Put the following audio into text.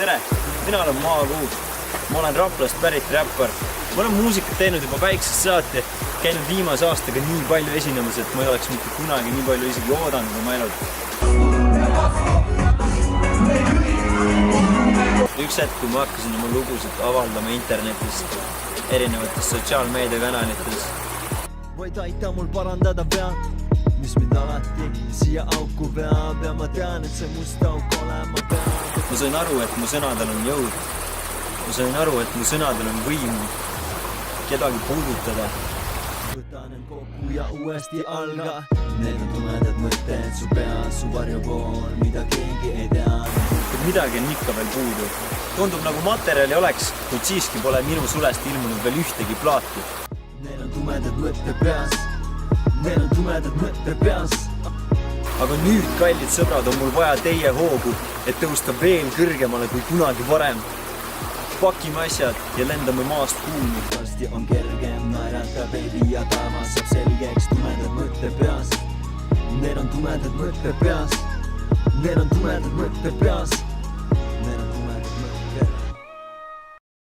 Tere! Mina olen Maakuu. Ma olen Raplast pärit räppar. Ma olen muusikat teinud juba väiksest saati, käinud viimase aastaga nii palju esinemas, et ma ei oleks mitte kunagi nii palju isegi oodanud oma elud. Üks hetk, kui ma hakkasin oma lugusid avaldama internetis, erinevates sotsiaalmeediakanalites. Void aita mul parandada vead, mis mind alati siia auku veab ja ma tean, et see must auk olema peab. Ma sain aru, et mu sõnadel on jõud. Ma sain aru, et mu sõnadel on võimu kedagi puudutada. Võtan end kokku ja uuesti alga. Need on tumedad mõtted su peas, su varjupool, mida keegi ei tea. Midagi on ikka veel puudu. Tundub nagu materjali oleks, kuid siiski pole minu sulest ilmunud veel ühtegi plaati. Need on tumedad mõtted peas. Need on tumedad mõtted peas. Aga nüüd, kallid sõbrad, on mul vaja teie hoogu, et tõusta veel kõrgemale kui kunagi varem. Pakime asjad ja lendame maast kuulmi. Varsti on kergem naerata veidi ja taevas saab selgeks tumedad mõtted peas. Need on tumedad mõtted peas. Need on tumedad mõtted peas.